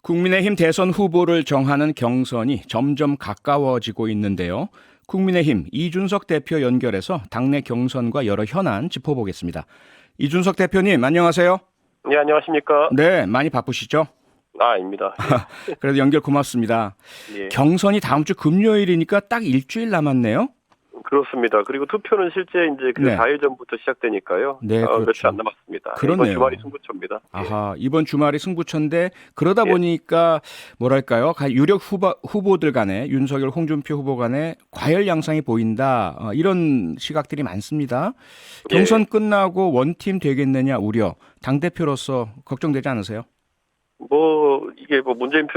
국민의힘 대선 후보를 정하는 경선이 점점 가까워지고 있는데요. 국민의힘 이준석 대표 연결해서 당내 경선과 여러 현안 짚어보겠습니다. 이준석 대표님, 안녕하세요. 네, 안녕하십니까? 네, 많이 바쁘시죠? 아닙니다. 그래도 연결 고맙습니다. 예. 경선이 다음 주 금요일이니까 딱 일주일 남았네요. 그렇습니다. 그리고 투표는 실제 이제 그 네. 4일 전부터 시작되니까요. 네, 그렇죠. 며칠 안 남았습니다. 그렇네요. 이번 주말이 승부처입니다. 예. 아하, 이번 주말이 승부처인데 그러다 예. 보니까 뭐랄까요? 유력 후보들 간에 윤석열, 홍준표 후보 간에 과열 양상이 보인다. 이런 시각들이 많습니다. 경선 예. 끝나고 원팀 되겠느냐 우려. 당대표로서 걱정되지 않으세요? 이게 문재인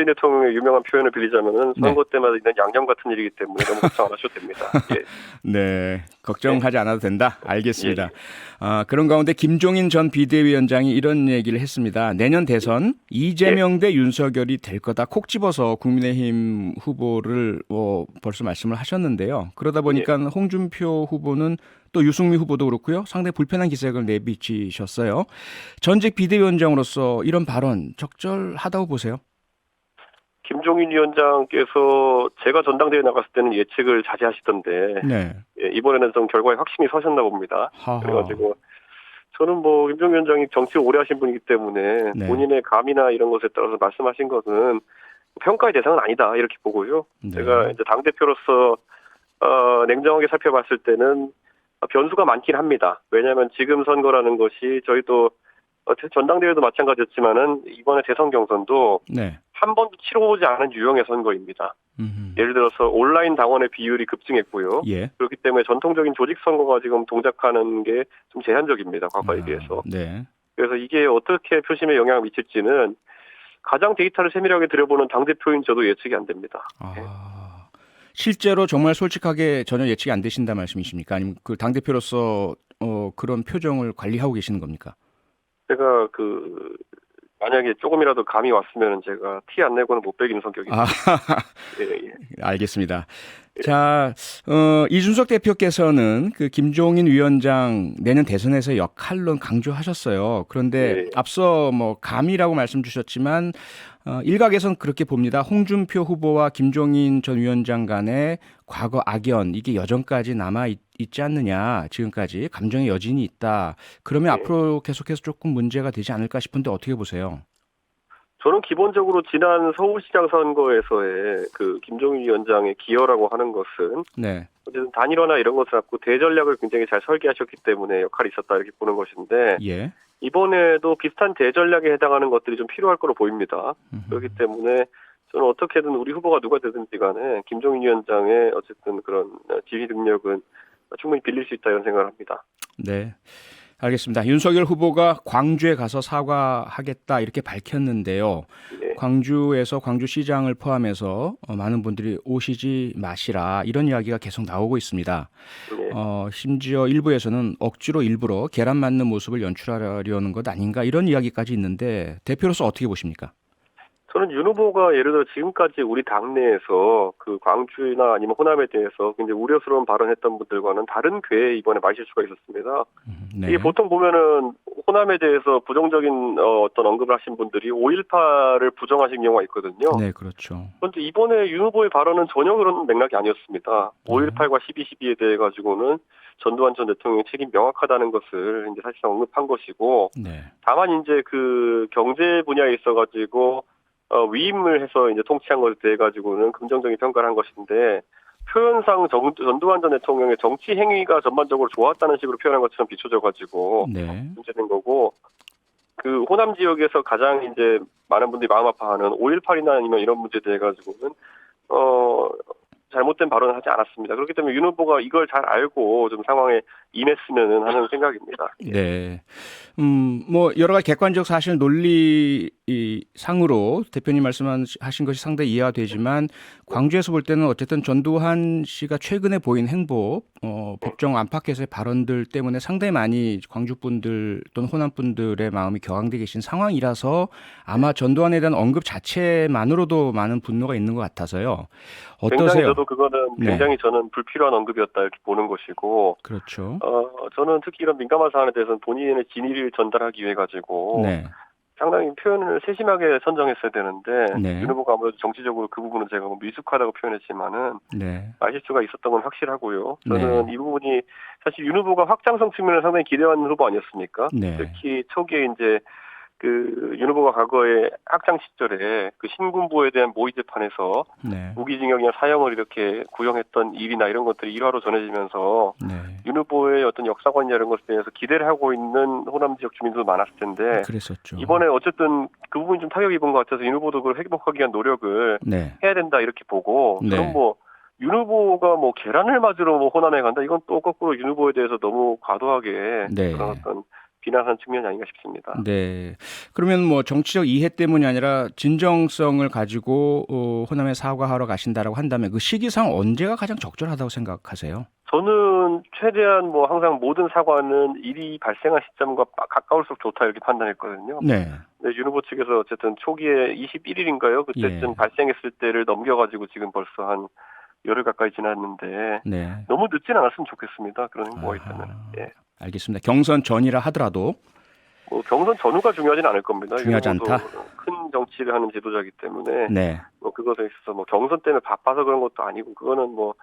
대통령의 유명한 표현을 빌리자면은 선거 때마다 있는 양념 같은 일이기 때문에 너무 걱정 안 하셔도 됩니다. 예. 네, 걱정하지 않아도 된다. 알겠습니다. 예. 그런 가운데 김종인 전 비대위원장이 이런 얘기를 했습니다. 내년 대선 이재명 대 윤석열이 될 거다. 콕 집어서 국민의힘 후보를 벌써 말씀을 하셨는데요. 그러다 보니까 홍준표 후보는 또 유승민 후보도 그렇고요. 상당히 불편한 기색을 내비치셨어요. 전직 비대위원장으로서 이런 발언 적절하다고 보세요? 김종인 위원장께서 제가 전당대회 나갔을 때는 예측을 자제하시던데 네. 예, 이번에는 좀 결과에 확신이 서셨나 봅니다. 하하. 그래가지고 저는 김종인 위원장이 정치 오래 하신 분이기 때문에 네. 본인의 감이나 이런 것에 따라서 말씀하신 것은 평가의 대상은 아니다 이렇게 보고요. 네. 제가 이제 당 대표로서 냉정하게 살펴봤을 때는 변수가 많긴 합니다. 왜냐하면 지금 선거라는 것이 저희도 전당대회도 마찬가지였지만은 이번에 대선 경선도 네. 한 번도 치러보지 않은 유형의 선거입니다. 예를 들어서 온라인 당원의 비율이 급증했고요. 예. 그렇기 때문에 전통적인 조직 선거가 지금 동작하는 게 좀 제한적입니다. 과거에 비해서. 네. 그래서 이게 어떻게 표심에 영향을 미칠지는 가장 데이터를 세밀하게 들여보는 당대표인 저도 예측이 안 됩니다. 실제로 정말 솔직하게 전혀 예측이 안 되신다 말씀이십니까? 아니면 그 당대표로서 그런 표정을 관리하고 계시는 겁니까? 제가 만약에 조금이라도 감이 왔으면 제가 티 안 내고는 못 배기는 성격입니다. 예. 알겠습니다. 자, 이준석 대표께서는 그 김종인 위원장 내년 대선에서 역할론 강조하셨어요. 그런데 앞서 감이라고 말씀 주셨지만 일각에선 그렇게 봅니다. 홍준표 후보와 김종인 전 위원장 간의 과거 악연 이게 여전까지 남아 있지 않느냐. 지금까지 감정의 여진이 있다. 그러면 앞으로 계속해서 조금 문제가 되지 않을까 싶은데 어떻게 보세요? 저는 기본적으로 지난 서울시장 선거에서의 그 김종인 위원장의 기여라고 하는 것은 네. 어쨌든 단일화나 이런 것을 갖고 대전략을 굉장히 잘 설계하셨기 때문에 역할이 있었다 이렇게 보는 것인데 예. 이번에도 비슷한 대전략에 해당하는 것들이 좀 필요할 거로 보입니다. 그렇기 때문에 저는 어떻게든 우리 후보가 누가 되든지 간에 김종인 위원장의 어쨌든 그런 지휘 능력은 충분히 빌릴 수 있다 이런 생각을 합니다. 네. 알겠습니다. 윤석열 후보가 광주에 가서 사과하겠다 이렇게 밝혔는데요. 네. 광주에서 광주시장을 포함해서 많은 분들이 오시지 마시라 이런 이야기가 계속 나오고 있습니다. 네. 심지어 일부에서는 억지로 일부러 계란 맞는 모습을 연출하려는 것 아닌가 이런 이야기까지 있는데 대표로서 어떻게 보십니까? 저는 윤 후보가 예를 들어 지금까지 우리 당내에서 그 광주나 아니면 호남에 대해서 굉장히 우려스러운 발언했던 분들과는 다른 궤에 이번에 마실 수가 있었습니다. 네. 이게 보통 보면은 호남에 대해서 부정적인 어떤 언급을 하신 분들이 5.18을 부정하신 경우가 있거든요. 네, 그렇죠. 그런데 이번에 윤 후보의 발언은 전혀 그런 맥락이 아니었습니다. 5.18과 12.12에 대해 가지고는 전두환 전 대통령의 책임 명확하다는 것을 이제 사실상 언급한 것이고, 네. 다만 이제 그 경제 분야에 있어 가지고 위임을 해서 이제 통치한 것에 대해 가지고는 긍정적인 평가를 한 것인데 표현상 전두환 전 대통령의 정치 행위가 전반적으로 좋았다는 식으로 표현한 것처럼 비춰져 가지고 네. 문제된 거고 그 호남 지역에서 가장 이제 많은 분들이 마음 아파하는 5.18이나 아니면 이런 문제에 대해 가지고는 잘못된 발언을 하지 않았습니다. 그렇기 때문에 윤 후보가 이걸 잘 알고 좀 상황에 임했으면 하는 생각입니다. 네. 여러 가지 객관적 사실 논리 상으로 대표님 말씀하신 것이 상당히 이해가 되지만 광주에서 볼 때는 어쨌든 전두환 씨가 최근에 보인 행보, 법정 안팎에서의 발언들 때문에 상당히 많이 광주 분들 또는 호남 분들의 마음이 격앙돼 계신 상황이라서 아마 전두환에 대한 언급 자체만으로도 많은 분노가 있는 것 같아서요. 어떠세요? 굉장히 저도 그거는 굉장히 저는 불필요한 언급이었다 이렇게 보는 것이고. 그렇죠. 저는 특히 이런 민감한 사안에 대해서는 본인의 진위를 전달하기 위해 가지고 네. 상당히 표현을 세심하게 선정했어야 되는데 네. 윤 후보가 아무래도 정치적으로 그 부분은 제가 뭐 미숙하다고 표현했지만은 네. 말실수가 있었던 건 확실하고요. 저는 네. 이 부분이 사실 윤 후보가 확장성 측면을 상당히 기대하는 후보 아니었습니까? 네. 특히 초기에 이제 윤 후보가 과거에 학창 시절에 그 신군부에 대한 모의 재판에서 네. 무기징역이나 사형을 이렇게 구형했던 일이나 이런 것들이 일화로 전해지면서 네. 윤 후보의 어떤 역사관이나 이런 것에 대해서 기대를 하고 있는 호남 지역 주민들도 많았을 텐데 그랬었죠. 이번에 어쨌든 그 부분이 좀 타격이 입은 것 같아서 윤 후보도 그걸 회복하기 위한 노력을 네. 해야 된다 이렇게 보고 네. 저는 뭐 윤 후보가 뭐 계란을 맞으러 뭐 호남에 간다 이건 또 거꾸로 윤 후보에 대해서 너무 과도하게 네. 그런 어떤 비난하는 측면이 아닌가 싶습니다. 네. 그러면 뭐 정치적 이해 때문이 아니라 진정성을 가지고 호남에 사과하러 가신다라고 한다면 그 시기상 언제가 가장 적절하다고 생각하세요? 저는 최대한 뭐 항상 모든 사과는 일이 발생한 시점과 가까울수록 좋다 이렇게 판단했거든요. 네. 네, 윤 후보 측에서 어쨌든 초기에 21일인가요? 그때쯤 예. 발생했을 때를 넘겨가지고 지금 벌써 한 열흘 가까이 지났는데 네. 너무 늦진 않았으면 좋겠습니다. 그런 행보가 있다면. 아하. 예. 알겠습니다. 경선 전이라 하더라도 뭐 경선 전후가 중요하진 않을 겁니다. 중요하지 윤 후보도 않다. 큰 정치를 하는 지도자이기 때문에 네. 뭐 그것에 있어서 뭐 경선 때문에 바빠서 그런 것도 아니고 그거는 뭐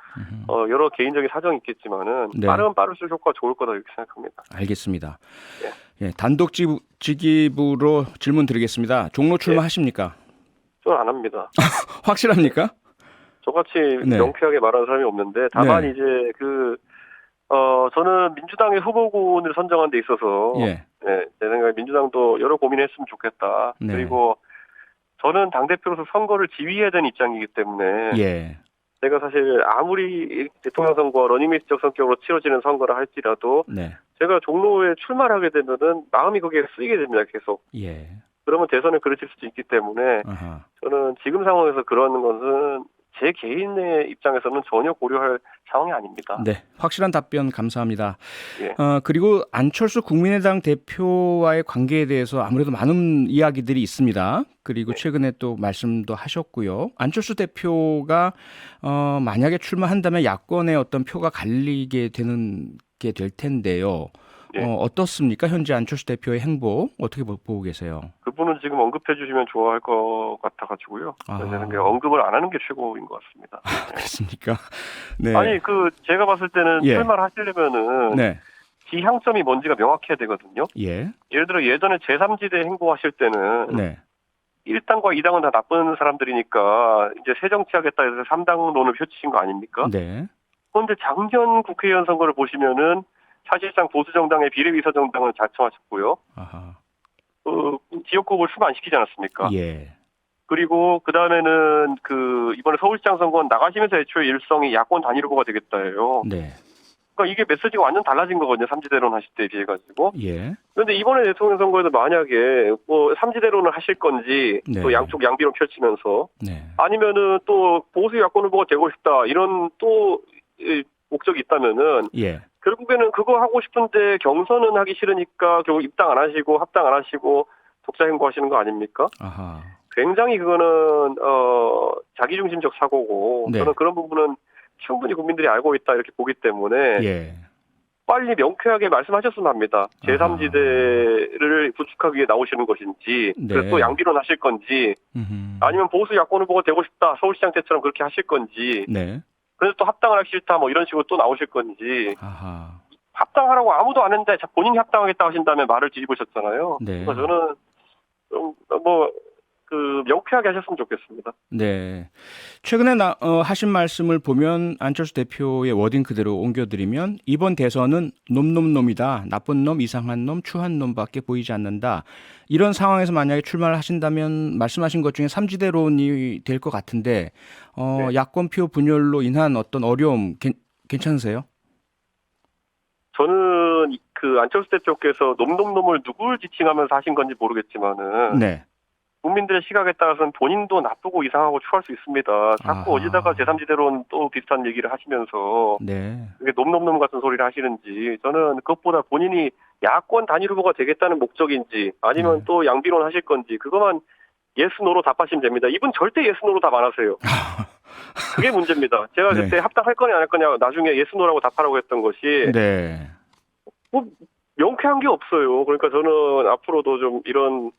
여러 개인적인 사정이 있겠지만은 네. 빠르면 빠를수록 효과가 좋을 거다 이렇게 생각합니다. 알겠습니다. 예. 예, 단독 직입으로 질문 드리겠습니다. 종로 출마하십니까? 저는 안 합니다. 확실합니까? 저같이 네. 명쾌하게 말하는 사람이 없는데 다만 네. 이제 저는 민주당의 후보군을 선정한 데 있어서 예. 네, 제 생각에 민주당도 여러 고민했으면 좋겠다. 네. 그리고 저는 당대표로서 선거를 지휘해야 되는 입장이기 때문에 예. 제가 사실 아무리 대통령 선거 러닝메이트적 성격으로 치러지는 선거를 할지라도 네. 제가 종로에 출마를 하게 되면은 마음이 거기에 쓰이게 됩니다. 계속. 예. 그러면 대선에 그르칠 수도 있기 때문에 아하. 저는 지금 상황에서 그러는 것은 제 개인의 입장에서는 전혀 고려할 상황이 아닙니다. 네, 확실한 답변 감사합니다. 예. 그리고 안철수 국민의당 대표와의 관계에 대해서 아무래도 많은 이야기들이 있습니다. 그리고 네. 최근에 또 말씀도 하셨고요. 안철수 대표가 만약에 출마한다면 야권의 어떤 표가 갈리게 되는 게 될 텐데요. 예. 어떻습니까? 현재 안철수 대표의 행보 어떻게 보고 계세요? 그분은 지금 언급해 주시면 좋아할 것 같아가지고요. 아. 저는 그냥 언급을 안 하는 게 최고인 것 같습니다. 그렇습니까? 네. 아니 제가 봤을 때는 예. 출마를 하시려면은 네. 지향점이 뭔지가 명확해야 되거든요. 예. 예를 들어 예전에 제3지대 행보하실 때는 네. 1당과 2당은 다 나쁜 사람들이니까 이제 새 정치하겠다 해서 3당론을 펼치신 거 아닙니까? 네. 그런데 작년 국회의원 선거를 보시면은 사실상 보수정당의 비례위서정당을 자처하셨고요. 아하. 지역구 후보를 출마 안 시키지 않았습니까? 예. 그리고 그 다음에는 이번에 서울시장 선거는 나가시면서 애초에 일성이 야권 단일 후보가 되겠다예요. 네. 그러니까 이게 메시지가 완전 달라진 거거든요. 삼지대론 하실 때에 비해 가지고. 예. 그런데 이번에 대통령 선거에도 만약에 뭐 삼지대론을 하실 건지 네. 또 양쪽 양비론 펼치면서 네. 아니면은 또 보수 야권 후보가 되고 싶다 이런 또 목적이 있다면은 예. 결국에는 그거 하고 싶은데 경선은 하기 싫으니까 결국 입당 안 하시고 합당 안 하시고 독자 행보하시는 거 아닙니까? 아하. 굉장히 그거는 자기중심적 사고고 네. 저는 그런 부분은 충분히 국민들이 알고 있다 이렇게 보기 때문에 예. 빨리 명쾌하게 말씀하셨으면 합니다. 제3지대를 구축하기 위해 나오시는 것인지 네. 그래서 또 양비론 하실 건지 아니면 보수 야권 후보가 되고 싶다 서울시장 때처럼 그렇게 하실 건지 네. 그래서 또 합당을 하기 싫다 뭐 이런 식으로 또 나오실 건지 아하. 합당하라고 아무도 안 했는데 본인이 합당하겠다 하신다면 말을 뒤집으셨잖아요. 네. 그래서 저는 좀 명쾌하게 하셨으면 좋겠습니다. 네. 최근에 하신 말씀을 보면 안철수 대표의 워딩 그대로 옮겨드리면 이번 대선은 놈놈놈이다. 나쁜 놈, 이상한 놈, 추한 놈밖에 보이지 않는다. 이런 상황에서 만약에 출마를 하신다면 말씀하신 것 중에 삼지대론이 될 것 같은데 네. 야권표 분열로 인한 어떤 어려움 괜찮으세요? 저는 안철수 대표께서 놈놈놈을 누굴 지칭하면서 하신 건지 모르겠지만은 네. 국민들의 시각에 따라서는 본인도 나쁘고 이상하고 추할 수 있습니다. 자꾸 아하. 어디다가 제3지대론 또 비슷한 얘기를 하시면서 네. 그게 놈놈놈 같은 소리를 하시는지 저는 그것보다 본인이 야권 단일 후보가 되겠다는 목적인지 아니면 네. 또 양비론 하실 건지 그것만 예스노로 답하시면 됩니다. 이분 절대 예스노로 답 안 하세요. 그게 문제입니다. 제가 네. 그때 합당할 거냐 안 할 거냐 나중에 예스노라고 답하라고 했던 것이 네. 뭐 명쾌한 게 없어요. 그러니까 저는 앞으로도 좀 이런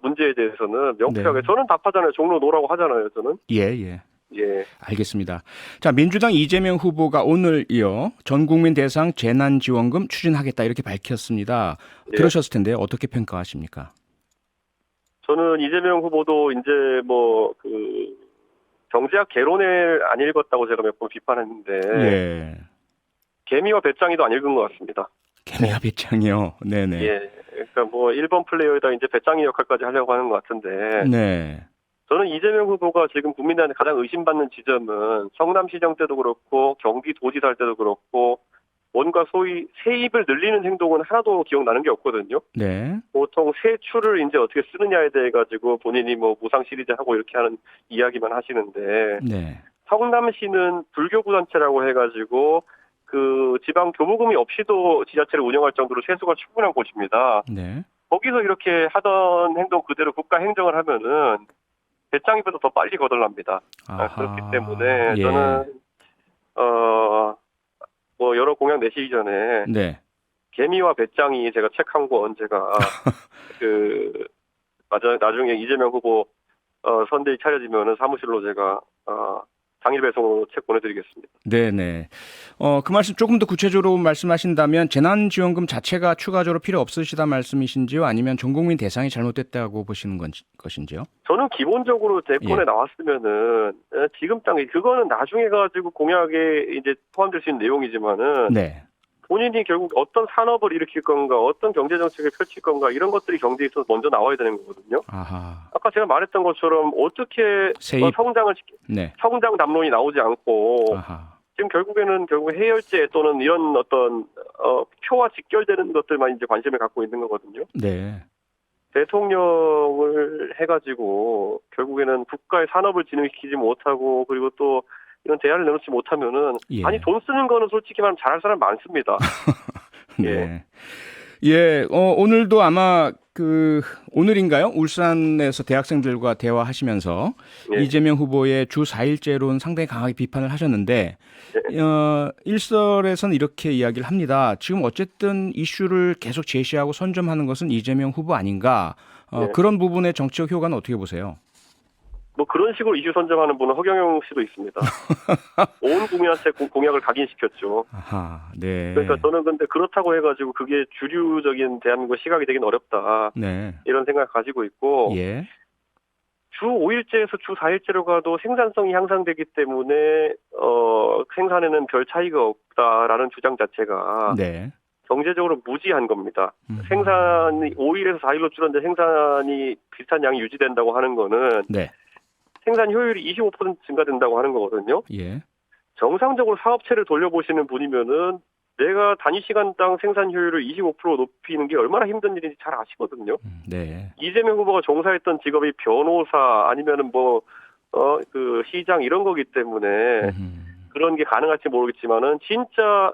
문제에 대해서는 명쾌하게 네. 저는 답하잖아요. 종로 노라고 하잖아요. 저는. 예, 예. 예. 알겠습니다. 자, 민주당 이재명 후보가 오늘 이어 전 국민 대상 재난지원금 추진하겠다 이렇게 밝혔습니다. 예. 들으셨을 텐데 어떻게 평가하십니까? 저는 이재명 후보도 이제 뭐 경제학 개론을 안 읽었다고 제가 몇 번 비판했는데 예. 개미와 배짱이도 안 읽은 것 같습니다. 개미와 배짱이요. 네네. 예. 그러니까 뭐 1번 플레이어에다 이제 배짱이 역할까지 하려고 하는 것 같은데 네. 저는 이재명 후보가 지금 국민들한테 가장 의심받는 지점은 성남시장 때도 그렇고 경기도지사 할 때도 그렇고 뭔가 소위 세입을 늘리는 행동은 하나도 기억나는 게 없거든요. 네. 보통 세출을 이제 어떻게 쓰느냐에 대해 가지고 본인이 뭐 무상 시리즈 하고 이렇게 하는 이야기만 하시는데 네. 성남시는 불교구 단체라고 해가지고 그 지방 교부금이 없이도 지자체를 운영할 정도로 세수가 충분한 곳입니다. 네. 거기서 이렇게 하던 행동 그대로 국가 행정을 하면은 배짱이보다 더 빨리 거덜납니다. 아하. 그렇기 때문에 예. 저는 뭐 여러 공약 내시기 전에 네. 개미와 배짱이 제가 책 한 권 제가 맞아 나중에 이재명 후보 선대위 차려지면은 사무실로 제가 당일 배송으로 책 보내드리겠습니다. 네네. 그 말씀 조금 더 구체적으로 말씀하신다면 재난지원금 자체가 추가적으로 필요 없으시다 말씀이신지요? 아니면 전 국민 대상이 잘못됐다고 보시는 것인지요? 저는 기본적으로 대권에 예. 나왔으면은 지금 당에 그거는 나중에 가지고 공약에 이제 포함될 수 있는 내용이지만은 네. 본인이 결국 어떤 산업을 일으킬 건가, 어떤 경제 정책을 펼칠 건가 이런 것들이 경제에 있어서 먼저 나와야 되는 거거든요. 아하. 아까 제가 말했던 것처럼 어떻게 세입. 네. 성장 담론이 나오지 않고 아하. 지금 결국 해열제 또는 이런 어떤 표와 직결되는 것들만 이제 관심을 갖고 있는 거거든요. 네. 대통령을 해가지고 결국에는 국가의 산업을 진흥시키지 못하고 그리고 또 이런 대안을 내놓지 못하면은 예. 아니 돈 쓰는 거는 솔직히 말하면 잘할 사람 많습니다. 네. 예. 오늘도 아마 오늘인가요? 울산에서 대학생들과 대화하시면서 예. 이재명 후보의 주 4일제로는 상당히 강하게 비판을 하셨는데 일설에서는 이렇게 이야기를 합니다. 지금 어쨌든 이슈를 계속 제시하고 선점하는 것은 이재명 후보 아닌가? 예. 그런 부분의 정치적 효과는 어떻게 보세요? 뭐 그런 식으로 이슈 선점하는 분은 허경영 씨도 있습니다. 온 국민한테 공약을 각인시켰죠. 아하, 네. 그러니까 저는 근데 그렇다고 해가지고 그게 주류적인 대한민국 시각이 되긴 어렵다. 네. 이런 생각을 가지고 있고 예. 주 5일제에서 주 4일제로 가도 생산성이 향상되기 때문에 생산에는 별 차이가 없다라는 주장 자체가 네. 경제적으로 무지한 겁니다. 생산이 5일에서 4일로 줄었는데 생산이 비슷한 양이 유지된다고 하는 거는 네. 생산 효율이 25% 증가된다고 하는 거거든요. 예. 정상적으로 사업체를 돌려보시는 분이면은 내가 단위 시간당 생산 효율을 25% 높이는 게 얼마나 힘든 일인지 잘 아시거든요. 네. 이재명 후보가 종사했던 직업이 변호사 아니면은 시장 이런 거기 때문에 그런 게 가능할지 모르겠지만은 진짜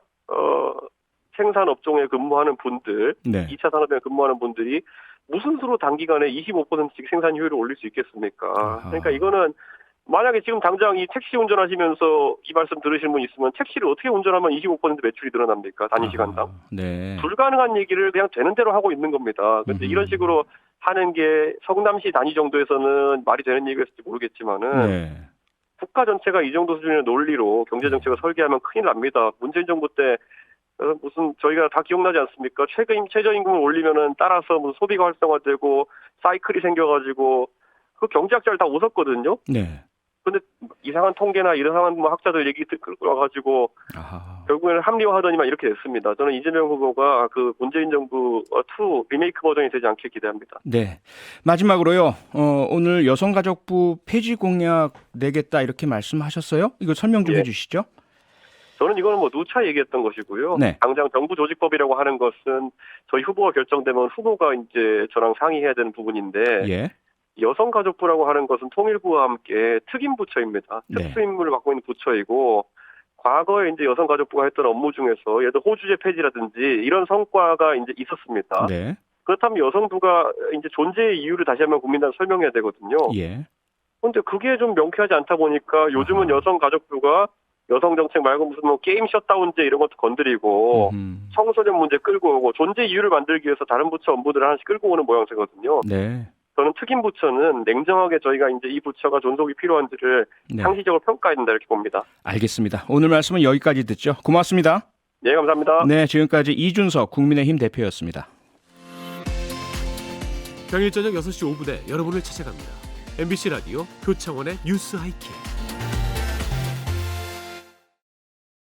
생산 업종에 근무하는 분들, 네. 2차 산업에 근무하는 분들이 무슨 수로 단기간에 25%씩 생산 효율을 올릴 수 있겠습니까? 아하. 그러니까 이거는 만약에 지금 당장 이 택시 운전하시면서 이 말씀 들으시는 분 있으면 택시를 어떻게 운전하면 25% 매출이 늘어납니까? 단위 시간당? 네. 불가능한 얘기를 그냥 되는 대로 하고 있는 겁니다. 근데 이런 식으로 하는 게 성남시 단위 정도에서는 말이 되는 얘기였을지 모르겠지만은 네. 국가 전체가 이 정도 수준의 논리로 경제 정책을 설계하면 큰일 납니다. 문재인 정부 때 무슨 저희가 다 기억나지 않습니까? 최저임금을 올리면은 따라서 무슨 소비가 활성화되고 사이클이 생겨가지고 그 경제학자를 다 웃었거든요. 네. 근데 이상한 통계나 이상한 학자들 얘기 듣고 와가지고 결국에는 합리화하더니만 이렇게 됐습니다. 저는 이재명 후보가 그 문재인 정부 2 리메이크 버전이 되지 않길 기대합니다. 네. 마지막으로요. 오늘 여성가족부 폐지 공약 내겠다 이렇게 말씀하셨어요? 이거 설명 좀 해주시죠. 저는 이거는 누차 얘기했던 것이고요. 네. 당장 정부 조직법이라고 하는 것은 저희 후보가 결정되면 후보가 이제 저랑 상의해야 되는 부분인데 예. 여성가족부라고 하는 것은 통일부와 함께 특임 부처입니다. 네. 특수임무를 맡고 있는 부처이고 과거에 이제 여성가족부가 했던 업무 중에서 예를 들어 호주제 폐지라든지 이런 성과가 이제 있었습니다. 네. 그렇다면 여성부가 이제 존재의 이유를 다시 한번 국민들한테 설명해야 되거든요. 예. 그런데 그게 좀 명쾌하지 않다 보니까 요즘은 여성가족부가 여성정책 말고 무슨 게임 셧다운제 이런 것도 건드리고 청소년 문제 끌고 오고 존재 이유를 만들기 위해서 다른 부처 업무들을 하나씩 끌고 오는 모양새거든요. 네. 저는 특임 부처는 냉정하게 저희가 이제 이 부처가 존속이 필요한지를 네. 상시적으로 평가해야 된다 이렇게 봅니다. 알겠습니다. 오늘 말씀은 여기까지 듣죠. 고맙습니다. 네, 감사합니다. 네, 지금까지 이준석 국민의힘 대표였습니다. 평일 저녁 6시 5분에 여러분을 찾아갑니다. MBC 라디오 표창원의 뉴스 하이킥.